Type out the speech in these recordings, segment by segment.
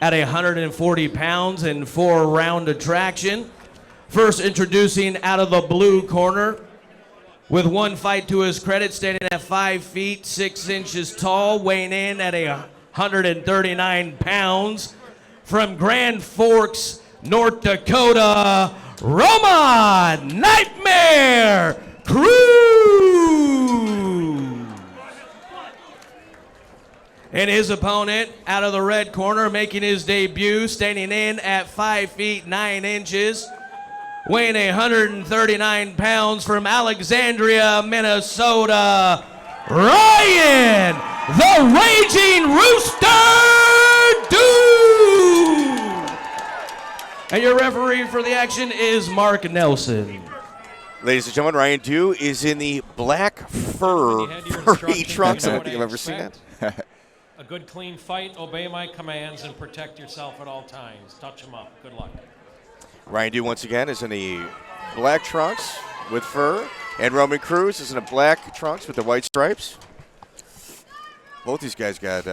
at 140 pounds in 4-round attraction. First introducing out of the blue corner with one fight to his credit, standing at 5 feet 6 inches tall, weighing in at 139 pounds. From Grand Forks, North Dakota, Roma Nightmare Cruz. And his opponent out of the red corner, making his debut, standing in at 5 feet 9 inches, weighing 139 pounds, from Alexandria, Minnesota, Ryan, the Raging Rooster Dude. And your referee for the action is Mark Nelson. Ladies and gentlemen, Ryan Dew is in the black furry trunks. I don't think I've ever seen that. A good, clean fight, obey my commands, and protect yourself at all times. Touch him up. Good luck. Ryan Dew, once again, is in the black trunks with fur, and Roman Cruz is in the black trunks with the white stripes. Both these guys got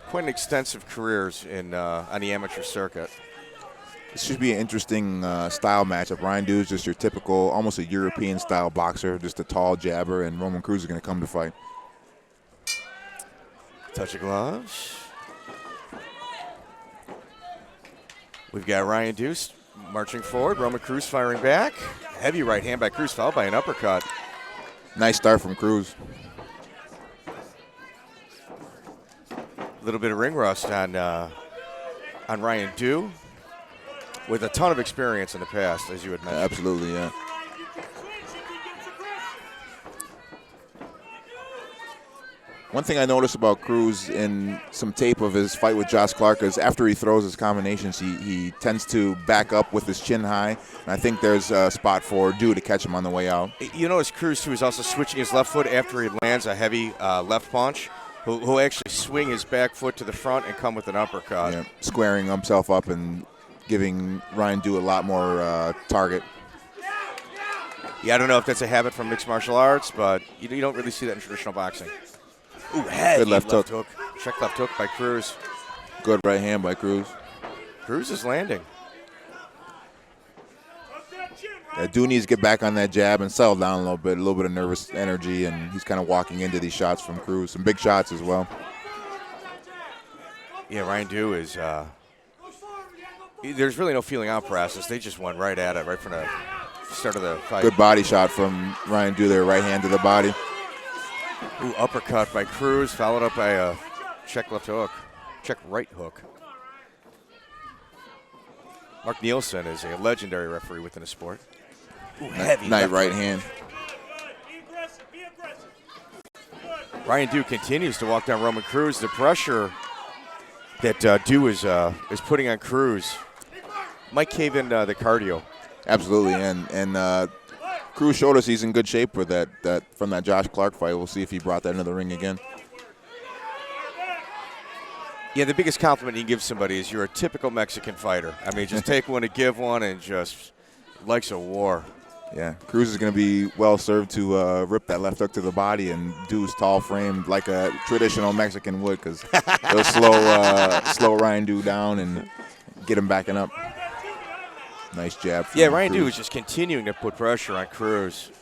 quite an extensive careers on the amateur circuit. This should be an interesting style matchup. Ryan Dew is just your typical, almost a European-style boxer, just a tall jabber, and Roman Cruz is going to come to fight. Touch of gloves. We've got Ryan Dew marching forward. Roman Cruz firing back. Heavy right hand by Cruz, followed by an uppercut. Nice start from Cruz. A little bit of ring rust on Ryan Dew, with a ton of experience in the past, as you had mentioned. Absolutely, yeah. One thing I noticed about Cruz in some tape of his fight with Josh Clark is after he throws his combinations, he tends to back up with his chin high. And I think there's a spot for Dew to catch him on the way out. You notice Cruz, too, is also switching his left foot after he lands a heavy left punch. Who'll actually swing his back foot to the front and come with an uppercut. Yeah, squaring himself up and giving Ryan Dew a lot more target. Yeah, I don't know if that's a habit from mixed martial arts, but you don't really see that in traditional boxing. Ooh, heavy good left hook. Check left hook by Cruz. Good right hand by Cruz. Cruz is landing. Dew needs to get back on that jab and settle down a little bit of nervous energy, and he's kind of walking into these shots from Cruz. Some big shots as well. Yeah, Ryan Dew is there's really no feeling out process. They just went right at it, right from the start of the fight. Good body shot from Ryan Dew there, right hand to the body. Ooh, uppercut by Cruz, followed up by a check left hook, check right hook. Mark Nielsen is a legendary referee within the sport. Ooh, heavy nice right hand. Ryan Dew continues to walk down Roman Cruz. The pressure that Dew is putting on Cruz might cave in the cardio. Absolutely, and Cruz showed us he's in good shape for that from that Josh Clark fight. We'll see if he brought that into the ring again. Yeah, the biggest compliment you can give somebody is you're a typical Mexican fighter. I mean, just take one to give one and just likes a war. Yeah, Cruz is going to be well served to rip that left hook to the body and do his tall frame like a traditional Mexican would, because they'll slow Ryan Dew down and get him backing up. Nice jab. Yeah, Ryan Dew is just continuing to put pressure on Cruz.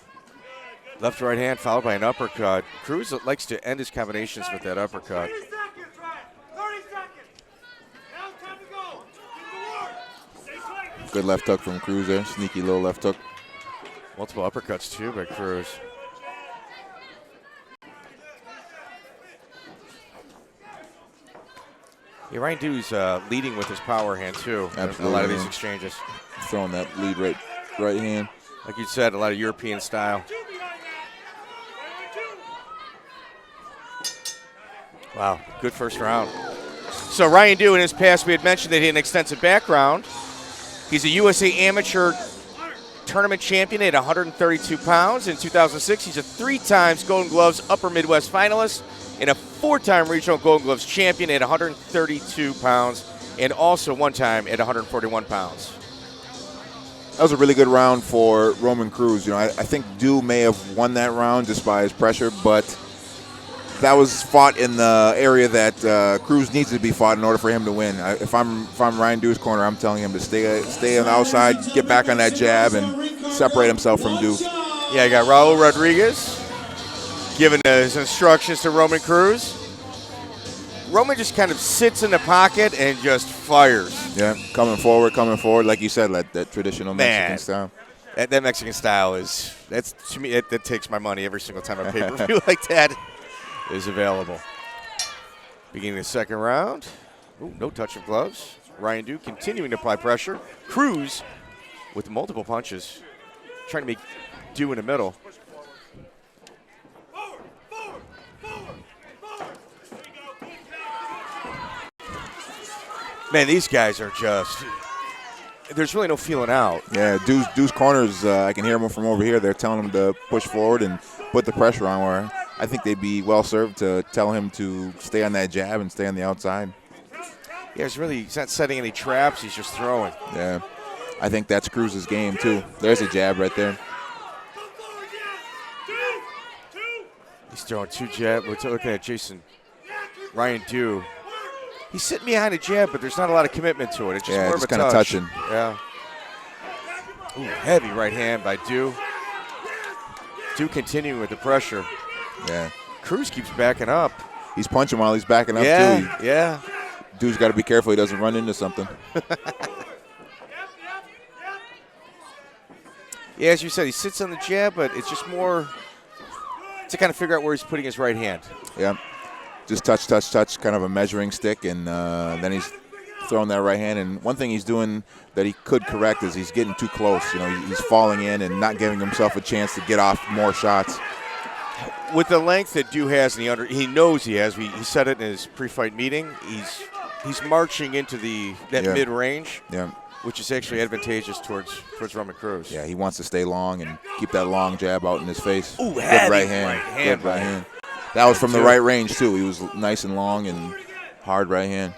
Left right hand followed by an uppercut. Cruz likes to end his combinations with that uppercut. Good left hook from Cruz there. Sneaky little left hook. Multiple uppercuts, too, by Cruz. Yeah, Ryan Dew's leading with his power hand, too. Absolutely. In a lot of these exchanges. Throwing that lead right hand. Like you said, a lot of European style. Wow, good first round. So Ryan Dew, in his past, we had mentioned that he had an extensive background. He's a USA Amateur Tournament champion at 132 pounds. In 2006, he's a 3-time Golden Gloves Upper Midwest finalist and a 4-time Regional Golden Gloves champion at 132 pounds and also 1 time at 141 pounds. That was a really good round for Roman Cruz. You know, I think Dew may have won that round just by his pressure, but that was fought in the area that Cruz needs to be fought in order for him to win. If I'm Ryan Dew's corner, I'm telling him to stay on the outside, get back on that jab, and separate himself from Dew. Yeah, I got Raul Rodriguez giving his instructions to Roman Cruz. Roman just kind of sits in the pocket and just fires. Yeah, coming forward, like you said, like that traditional Mexican style. That Mexican style that's to me, that takes my money every single time a pay-per-view like that is available. Beginning the second round. Ooh, no touch of gloves. Ryan Dew continuing to apply pressure. Cruz with multiple punches, trying to make Dew in the middle. Man, these guys are just, there's really no feeling out. Yeah, Dew's corners, I can hear them from over here. They're telling him to push forward and put the pressure on, where I think they'd be well served to tell him to stay on that jab and stay on the outside. Yeah, he's not setting any traps. He's just throwing. Yeah, I think that's Cruz's game, too. There's a jab right there. He's throwing two jabs. We're looking at Ryan Dew. He's sitting behind a jab, but there's not a lot of commitment to it. It's just more of a kind of touching. Yeah. Ooh, heavy right hand by Dew. Dew continuing with the pressure. Yeah. Cruz keeps backing up. He's punching while he's backing up, too. Yeah. Dew's got to be careful he doesn't run into something. Yeah, as you said, he sits on the jab, but it's just more to kind of figure out where he's putting his right hand. Yeah. Just touch, kind of a measuring stick, and then he's throwing that right hand. And one thing he's doing that he could correct is he's getting too close. You know, he's falling in and not giving himself a chance to get off more shots. With the length that Dew has, and he knows he has. He said it in his pre-fight meeting. He's marching into that mid-range, which is actually advantageous towards Roman Cruz. Yeah, he wants to stay long and keep that long jab out in his face. Ooh, good heavy right hand. Good right hand. That was from the right range, too. He was nice and long and hard right hand.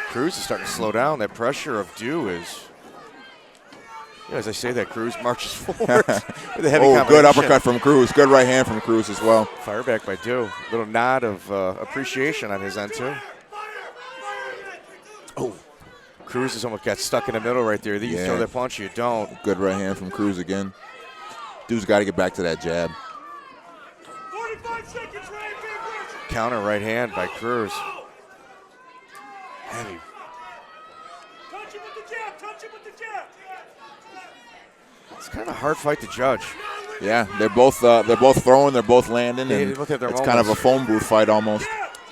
Cruz is starting to slow down. That pressure of Dew is, as I say that, Cruz marches forward with a heavy combination. Good uppercut from Cruz. Good right hand from Cruz as well. Fire back by Dew. Little nod of appreciation on his end, too. Oh, Cruz has almost got stuck in the middle right there. You throw that punch, you don't. Good right hand from Cruz again. Dew's got to get back to that jab. Counter right hand by Cruz. Heavy. It's kind of a hard fight to judge. Yeah, they're both throwing, they're both landing, and look at their it's kind of a phone booth fight almost.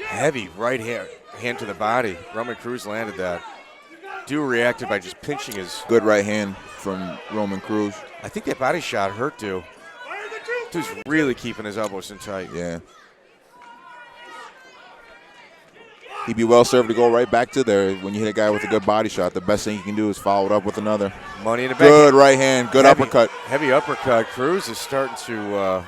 Heavy right hand to the body. Roman Cruz landed that. Dew reacted by just pinching his. Good right hand from Roman Cruz. I think that body shot hurt Dew. Dew's really keeping his elbows in tight. Yeah. He'd be well served to go right back to there. When you hit a guy with a good body shot, the best thing you can do is follow it up with another. Money in the bank. Good right hand. Good uppercut. Heavy uppercut. Cruz is starting to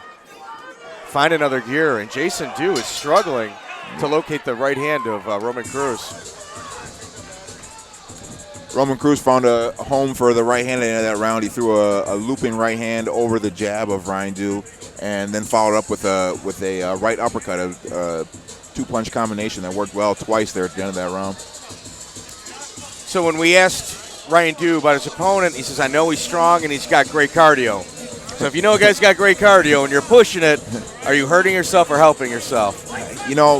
find another gear, and Jason Dew is struggling to locate the right hand of Roman Cruz. Roman Cruz found a home for the right hand at the end of that round. He threw a looping right hand over the jab of Ryan Dew, and then followed up with a right uppercut, a two-punch combination that worked well twice there at the end of that round. So when we asked Ryan Dew about his opponent, he says, I know he's strong and he's got great cardio. So if you know a guy's got great cardio and you're pushing it, are you hurting yourself or helping yourself? You know,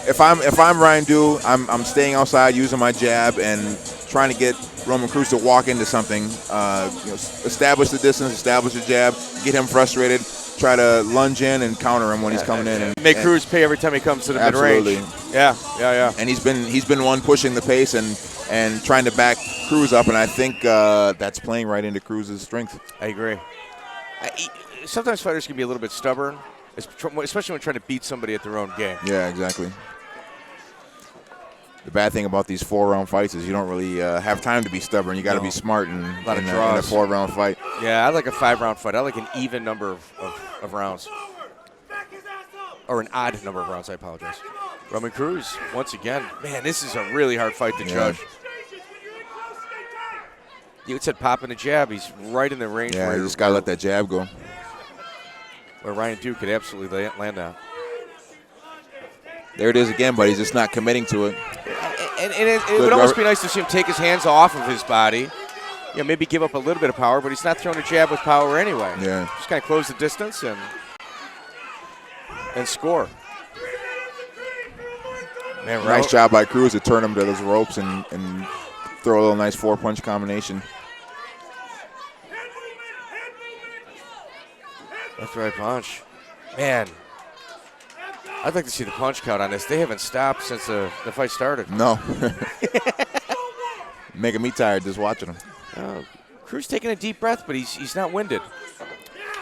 if I'm Ryan Dew, I'm staying outside using my jab and trying to get Roman Cruz to walk into something, establish the distance, establish the jab, get him frustrated, try to lunge in and counter him when he's coming in. And make Cruz pay every time he comes to the mid-range. Absolutely. Yeah. And he's been one pushing the pace and trying to back Cruz up, and I think that's playing right into Cruz's strength. I agree. Sometimes fighters can be a little bit stubborn, especially when trying to beat somebody at their own game. Yeah, exactly. The bad thing about these 4-round fights is you don't really have time to be stubborn. You got to be smart in a 4-round fight. Yeah, I like a 5-round fight. I like an even number of rounds. Or an odd number of rounds, I apologize. Roman Cruz, once again. Man, this is a really hard fight to judge. You said popping a jab. He's right in the range. Yeah, you just got to let that jab go. where Ryan Duke could absolutely land that. There it is again, but he's just not committing to it. And it would almost be nice to see him take his hands off of his body. Maybe give up a little bit of power, but he's not throwing a jab with power anyway. Yeah. Just kind of close the distance and score. Man, Nice job by Cruz to turn him to those ropes and throw a little nice 4-punch combination. Left right punch. Man, I'd like to see the punch count on this. They haven't stopped since the fight started. No. Making me tired just watching him. Cruz taking a deep breath, but he's not winded.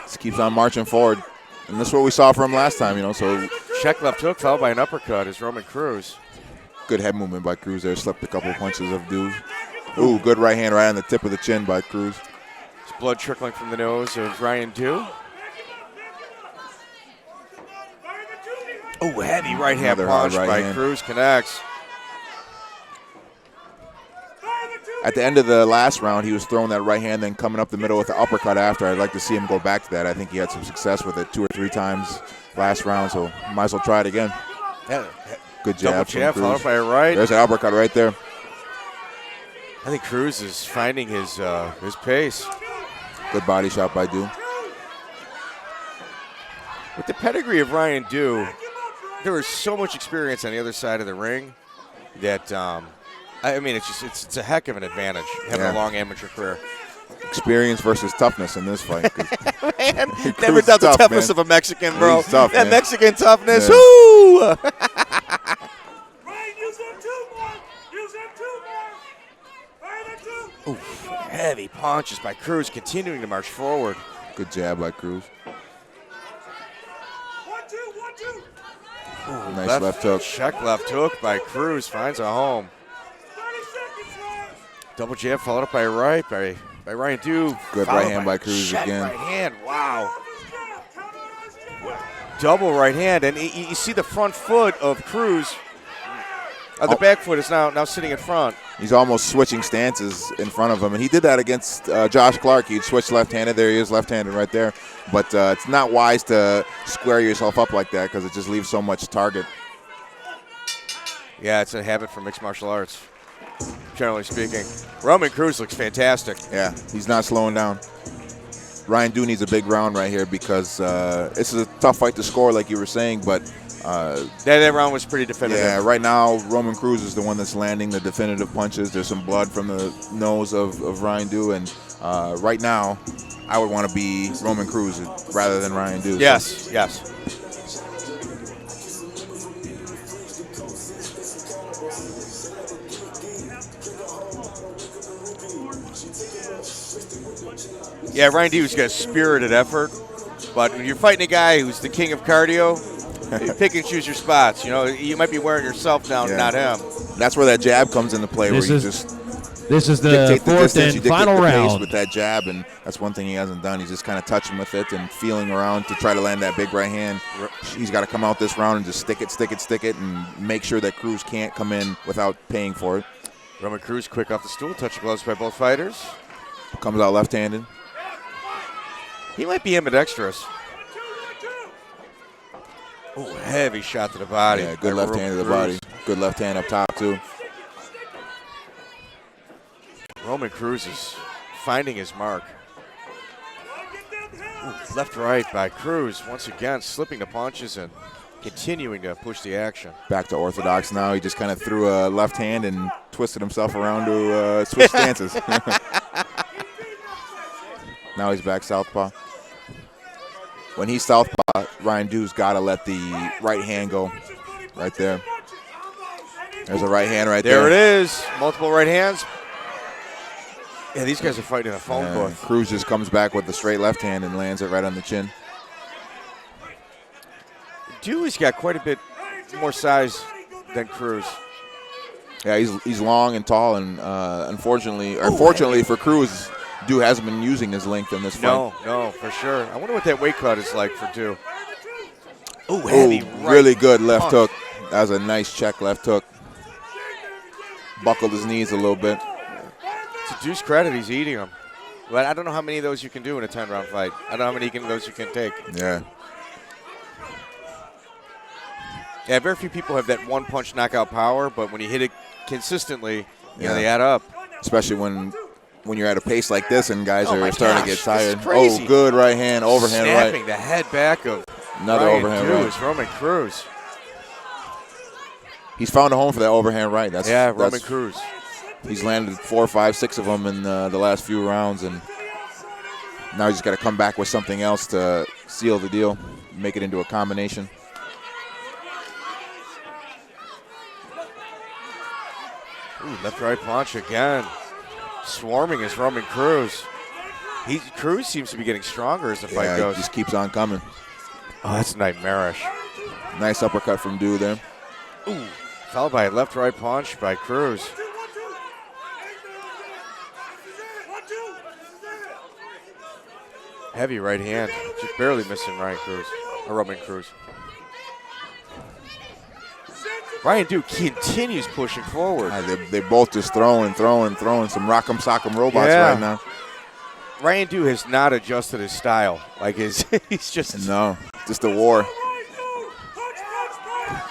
Just keeps on marching forward. And that's what we saw from him last time, so Check left hook followed by an uppercut is Roman Cruz. good head movement by Cruz there. Slipped a couple punches of Duke. Ooh, good right hand right on the tip of the chin by Cruz. There's blood trickling from the nose of Ryan Dew. Oh, heavy right hand Another hard punch right by hand. Cruz connects. At the end of the last round, he was throwing that right hand, then coming up the middle with the uppercut after. I'd like to see him go back to that. I think he had some success with it 2 or 3 times last round, so might as well try it again. Yeah. Good Double jab jab from followed Cruz. by a right. There's an uppercut right there. I think Cruz is finding his pace. Good body shot by Dew. With the pedigree of Ryan Dew, there is so much experience on the other side of the ring that it's a heck of an advantage having a long amateur career. Experience versus toughness in this fight. Man, Cruz never is doubt the tough, toughness man. of a Mexican, bro. He's tough, that man. Mexican toughness. Yeah. Woo! Ooh, heavy punches by Cruz, continuing to march forward. Good jab by Cruz. Ooh, Nice left hook. Check left hook by Cruz finds a home. Double jab followed up by a right by Ryan Dew. Good followed right hand by Cruz check again. Right hand, wow. Double right hand, and you see the front foot of Cruz. The back foot is now sitting in front. He's almost switching stances in front of him, and he did that against Josh Clark. He'd switch left-handed. There he is, left-handed right there. But it's not wise to square yourself up like that because it just leaves so much target. Yeah, it's a habit for mixed martial arts, generally speaking. Roman Cruz looks fantastic. Yeah, he's not slowing down. Ryan Dew needs a big round right here because this is a tough fight to score, like you were saying, but that round was pretty definitive. yeah, right now Roman Cruz is the one that's landing the definitive punches. There's some blood from the nose of Ryan Dew, and right now I would want to be Roman Cruz rather than Ryan Dew. Yes, yes. Yeah, Ryan Dew's got a spirited effort, but when you're fighting a guy who's the king of cardio, you pick and choose your spots. You might be wearing yourself down, Yeah. not him. That's where that jab comes into play, This where you is just This is the dictate the fourth distance, you and dictate final the pace round. with that jab, and that's one thing he hasn't done. He's just kind of touching with it and feeling around to try to land that big right hand. He's got to come out this round and just stick it, and make sure that Cruz can't come in without paying for it. Roman Cruz quick off the stool, touch of gloves by both fighters. Comes out left-handed. He might be ambidextrous. Oh, heavy shot to the body. Yeah, good by left hand to the Roman body. Good left hand up top, too. Roman Cruz is finding his mark. Ooh, left-right by Cruz. Once again, slipping the punches and continuing to push the action. Back to orthodox now. He just kind of threw a left hand and twisted himself around to switch stances. Now he's back southpaw. When he's southpaw, Ryan Dew's got to let the right hand go right there. There's a right hand right there. There it is. Multiple right hands. Yeah, these guys are fighting in a phone booth. Cruz just comes back with the straight left hand and lands it right on the chin. Dewey's got quite a bit more size than Cruz. Yeah, he's long and tall, and unfortunately for Cruz, Dew hasn't been using his length in this fight. No, for sure. I wonder what that weight cut is like for Dew. Oh, Ooh, heavy really good left punch. hook. That was a nice check left hook. Buckled his knees a little bit. To Dew's credit, he's eating them. But I don't know how many of those you can do in a 10-round fight. I don't know how many of those you can take. Yeah. Yeah, very few people have that one punch knockout power, but when you hit it consistently, you know, Yeah. they add up. Especially when you're at a pace like this and guys Oh are my starting to gosh, get tired. this is crazy. Oh, good right hand, overhand Snapping right. the head back of Another Ryan overhand Dew right. is Roman Cruz. He's found a home for that overhand right. Roman Cruz. He's landed 4, 5, 6 of them in the last few rounds, and now he's just got to come back with something else to seal the deal, make it into a combination. Ooh, left-right punch again. Swarming is Roman Cruz. Cruz seems to be getting stronger as the fight goes. He just keeps on coming. Oh, that's nightmarish. Nice uppercut from Dew there. Ooh, followed by a left-right punch by Cruz. Heavy right hand, just barely missing Roman Cruz. Ryan Dew continues pushing forward. They both just throwing some rock'em sock'em robots right now. Ryan Dew has not adjusted his style. Like he's just just a war.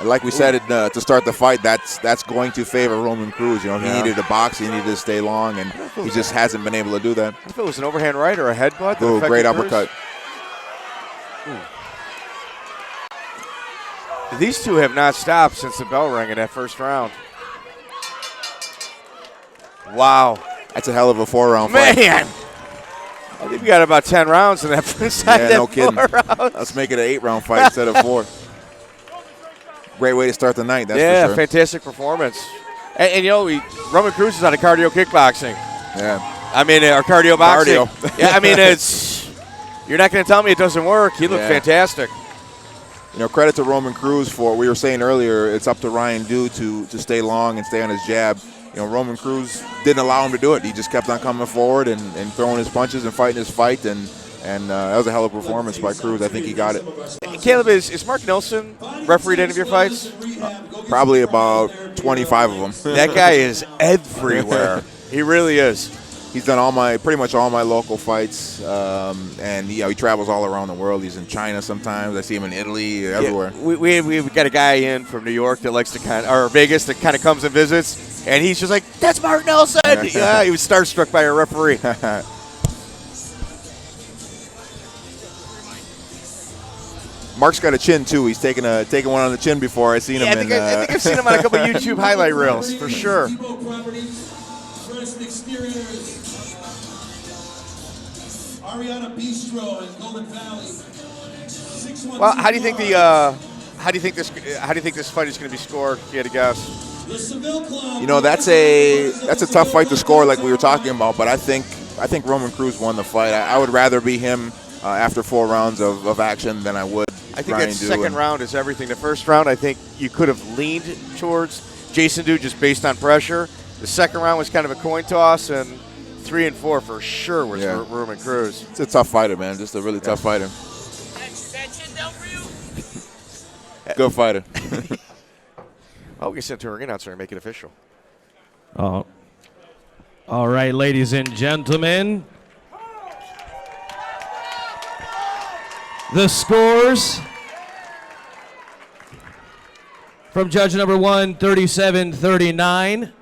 Like we said to start the fight, that's going to favor Roman Cruz. You know, he needed to box, he needed to stay long, and he just hasn't been able to do that. If it was an overhand right or a headbutt. Ooh, great uppercut. These two have not stopped since the bell rang in that first round. Wow. That's a hell of a 4-round fight. Man! I think we got about 10 rounds in that first side. Yeah, no kidding. Let's make it an 8-round fight instead of 4. Great way to start the night, that's for sure. Fantastic performance. And you know, Roman Cruz is out of cardio kickboxing. Yeah. I mean, or cardio boxing. Cardio. Yeah, I mean, you're not going to tell me it doesn't work. He looked fantastic. You know, credit to Roman Cruz for, we were saying earlier, it's up to Ryan Dew to stay long and stay on his jab. You know, Roman Cruz didn't allow him to do it. He just kept on coming forward and throwing his punches and fighting his fight, and that was a hell of a performance by Cruz. I think he got it. Caleb, is Mark Nelson refereed any of your fights? Probably about 25 of them. That guy is everywhere. He really is. He's done pretty much all my local fights, and he travels all around the world. He's in China sometimes. I see him in Italy, everywhere. Yeah, we've got a guy in from New York that likes to or Vegas that kind of comes and visits, and he's just like, "That's Mark Nelson." Yeah, he was starstruck by a referee. Mark's got a chin too. He's taken one on the chin before. I seen him. I think I've seen him on a couple YouTube highlight reels for sure. Well, how do you think this fight is going to be scored? If you had to guess. You know, that's a tough fight to score, like we were talking about. But I think Roman Cruz won the fight. I would rather be him after 4 rounds of action than I would. I think that second round is everything. The first round, I think you could have leaned towards Jason Dew just based on pressure. The second round was kind of a coin toss, and 3 and 4 for sure was Roman Cruz. It's a tough fighter, man. Just a really tough fighter. That chin down for you? Good fighter. We can send to a ring announcer and make it official. Oh. All right, ladies and gentlemen. The scores from judge number 1, 37-39.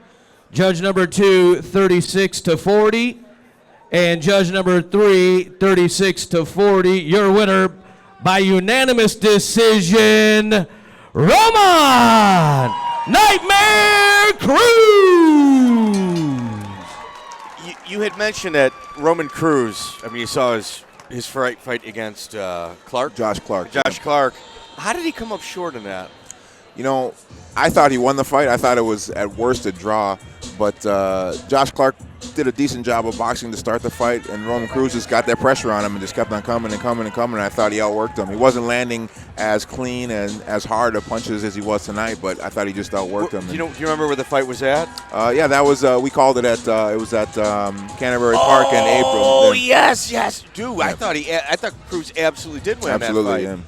Judge number 2, 36-40. And judge number 3, 36-40. Your winner by unanimous decision, Roman Nightmare Cruz. You had mentioned that Roman Cruz, I mean, you saw his fight against Clark? Josh Clark. Josh Clark. How did he come up short in that? You know, I thought he won the fight. I thought it was at worst a draw. But Josh Clark did a decent job of boxing to start the fight, and Roman Cruz just got that pressure on him and just kept on coming and coming and coming, and I thought he outworked him. He wasn't landing as clean and as hard of punches as he was tonight, but I thought he just outworked him. Do you remember where the fight was at? Yeah, that was, we called it at, Canterbury Park in April. Oh, yes. Dude, I thought Cruz absolutely did win that fight. Yeah.